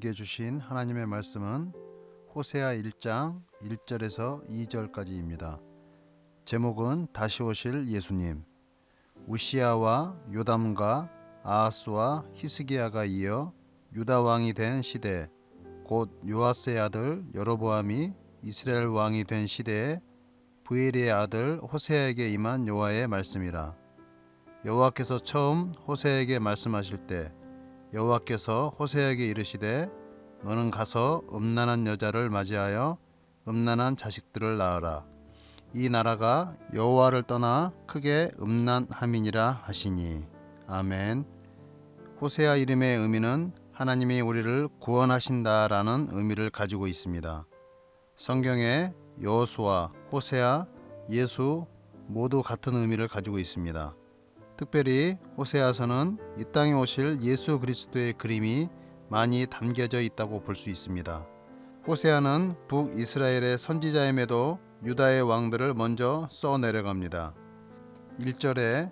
우리에게 주신 하나님의 말씀은 호세아 1장 1절에서 2절까지입니다. 제목은 다시 오실 예수님. 우시아와 요담과 아하스와 히스기야가 이어 유다 왕이 된 시대, 곧 요아스의 아들 여로보암이 이스라엘 왕이 된 시대에 브엘의 아들 호세아에게 임한 여호와의 말씀이라. 여호와께서 처음 호세아에게 말씀하실 때 여호와께서 호세아에게 이르시되 너는 가서 음란한 여자를 맞이하여 음란한 자식들을 낳으라. 이 나라가 여호와를 떠나 크게 음란함이니라 하시니. 아멘. 호세아 이름의 의미는 하나님이 우리를 구원하신다라는 의미를 가지고 있습니다. 성경에 여호수아, 호세아, 예수 모두 같은 의미를 가지고 있습니다. 특별히 호세아서는 이 땅에 오실 예수 그리스도의 그림이 많이 담겨져 있다고 볼 수 있습니다. 호세아는 북이스라엘의 선지자임에도 유다의 왕들을 먼저 써 내려갑니다. 1절에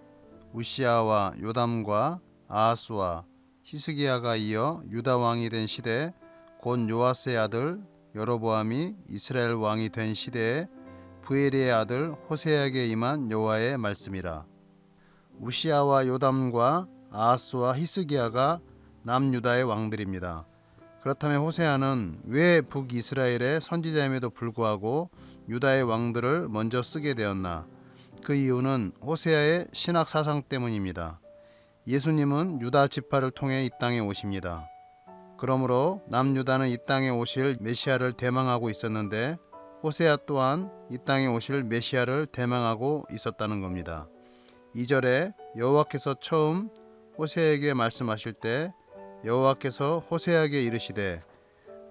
우시아와 요담과 아하스와 히스기야가 이어 유다 왕이 된 시대, 곧 요아스의 아들 여로보암이 이스라엘 왕이 된 시대에 브엘의 아들 호세아에게 임한 여호와의 말씀이라. 우시아와 요담과 아하스와 히스기야가 남유다의 왕들입니다. 그렇다면 호세아는 왜 북이스라엘의 선지자임에도 불구하고 유다의 왕들을 먼저 쓰게 되었나? 그 이유는 호세아의 신학 사상 때문입니다. 예수님은 유다 지파를 통해 이 땅에 오십니다. 그러므로 남유다는 이 땅에 오실 메시아를 대망하고 있었는데 호세아 또한 이 땅에 오실 메시아를 대망하고 있었다는 겁니다. 2절에 여호와께서 처음 호세아에게 말씀하실 때 여호와께서 호세아에게 이르시되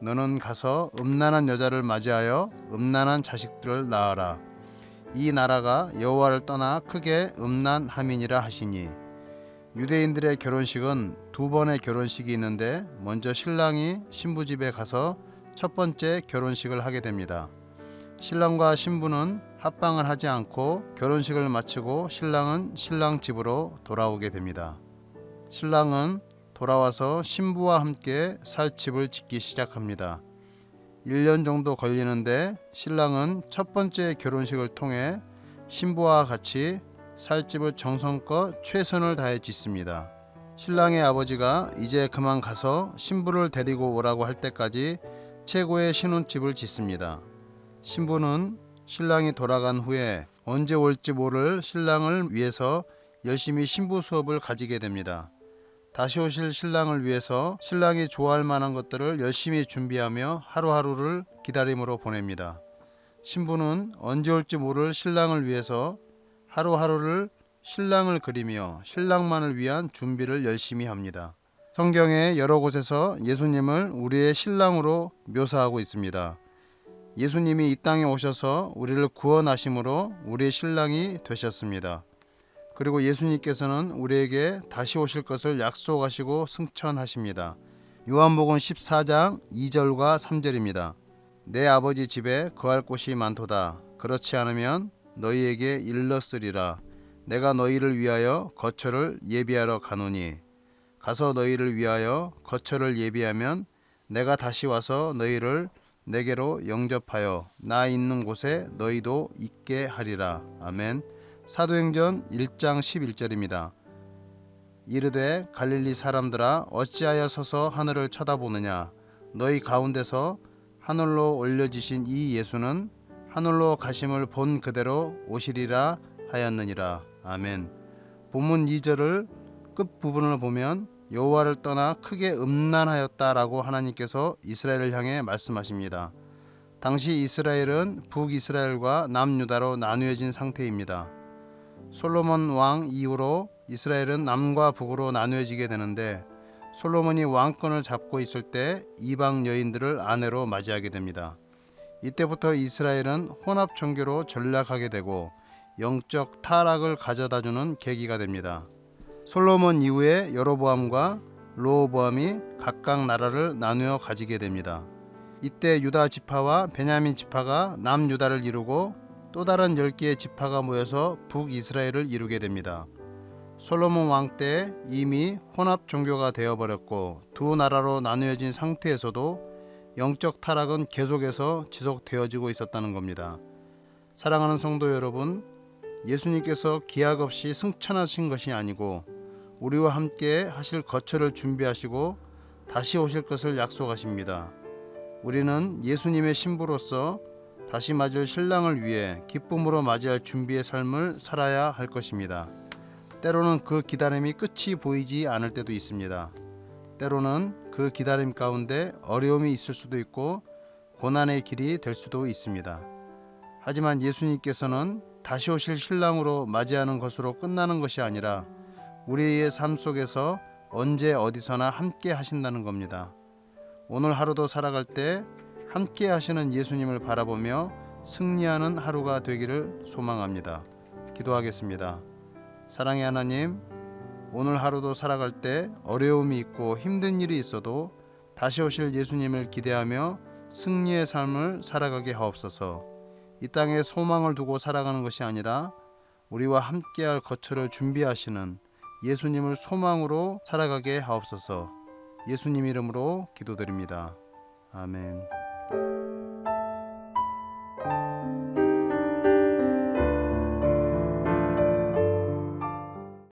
너는 가서 음란한 여자를 맞이하여 음란한 자식들을 낳아라. 이 나라가 여호와를 떠나 크게 음란함이니라 하시니. 유대인들의 결혼식은 두 번의 결혼식이 있는데 먼저 신랑이 신부 집에 가서 첫 번째 결혼식을 하게 됩니다. 신랑과 신부는 합방을 하지 않고 결혼식을 마치고 신랑은 신랑 집으로 돌아오게 됩니다. 신랑은 돌아와서 신부와 함께 살 집을 짓기 시작합니다. 1년 정도 걸리는데 신랑은 첫 번째 결혼식을 통해 신부와 같이 살 집을 정성껏 최선을 다해 짓습니다. 신랑의 아버지가 이제 그만 가서 신부를 데리고 오라고 할 때까지 최고의 신혼집을 짓습니다. 신부는 신랑이 돌아간 후에 언제 올지 모를 신랑을 위해서 열심히 신부 수업을 가지게 됩니다. 다시 오실 신랑을 위해서 신랑이 좋아할 만한 것들을 열심히 준비하며 하루하루를 기다림으로 보냅니다. 신부는 언제 올지 모를 신랑을 위해서 하루하루를 신랑을 그리며 신랑만을 위한 준비를 열심히 합니다. 성경의 여러 곳에서 예수님을 우리의 신랑으로 묘사하고 있습니다. 예수님이 이 땅에 오셔서 우리를 구원하심으로 우리의 신랑이 되셨습니다. 그리고 예수님께서는 우리에게 다시 오실 것을 약속하시고 승천하십니다. 요한복음 14장 2절과 3절입니다. 내 아버지 집에 거할 곳이 많도다. 그렇지 않으면 너희에게 일렀으리라. 내가 너희를 위하여 거처를 예비하러 가노니 가서 너희를 위하여 거처를 예비하면 내가 다시 와서 너희를 내게로 영접하여 나 있는 곳에 너희도 있게 하리라. 아멘. 사도행전 1장 11절입니다. 이르되 갈릴리 사람들아 어찌하여 서서 하늘을 쳐다보느냐. 너희 가운데서 하늘로 올려지신 이 예수는 하늘로 가심을 본 그대로 오시리라 하였느니라. 아멘. 본문 2절을 끝부분을 보면 여호와를 떠나 크게 음란하였다라고 하나님께서 이스라엘을 향해 말씀하십니다. 당시 이스라엘은 북이스라엘과 남유다로 나누어진 상태입니다. 솔로몬 왕 이후로 이스라엘은 남과 북으로 나누어지게 되는데 솔로몬이 왕권을 잡고 있을 때 이방 여인들을 아내로 맞이하게 됩니다. 이때부터 이스라엘은 혼합 종교로 전락하게 되고 영적 타락을 가져다주는 계기가 됩니다. 솔로몬 이후에 여로보암과 르호보암이 각각 나라를 나누어 가지게 됩니다. 이때 유다 지파와 베냐민 지파가 남유다를 이루고 또 다른 10개의 지파가 모여서 북이스라엘을 이루게 됩니다. 솔로몬 왕 때 이미 혼합 종교가 되어버렸고 두 나라로 나누어진 상태에서도 영적 타락은 계속해서 지속되어지고 있었다는 겁니다. 사랑하는 성도 여러분, 예수님께서 기약 없이 승천하신 것이 아니고 우리와 함께 하실 거처를 준비하시고 다시 오실 것을 약속하십니다. 우리는 예수님의 신부로서 다시 맞을 신랑을 위해 기쁨으로 맞이할 준비의 삶을 살아야 할 것입니다. 때로는 그 기다림이 끝이 보이지 않을 때도 있습니다. 때로는 그 기다림 가운데 어려움이 있을 수도 있고 고난의 길이 될 수도 있습니다. 하지만 예수님께서는 다시 오실 신랑으로 맞이하는 것으로 끝나는 것이 아니라 우리의 삶 속에서 언제 어디서나 함께 하신다는 겁니다. 오늘 하루도 살아갈 때 함께 하시는 예수님을 바라보며 승리하는 하루가 되기를 소망합니다. 기도하겠습니다. 사랑의 하나님, 오늘 하루도 살아갈 때 어려움이 있고 힘든 일이 있어도 다시 오실 예수님을 기대하며 승리의 삶을 살아가게 하옵소서. 이 땅에 소망을 두고 살아가는 것이 아니라 우리와 함께할 거처를 준비하시는 예수님을 소망으로 살아가게 하옵소서. 예수님 이름으로 기도드립니다. 아멘.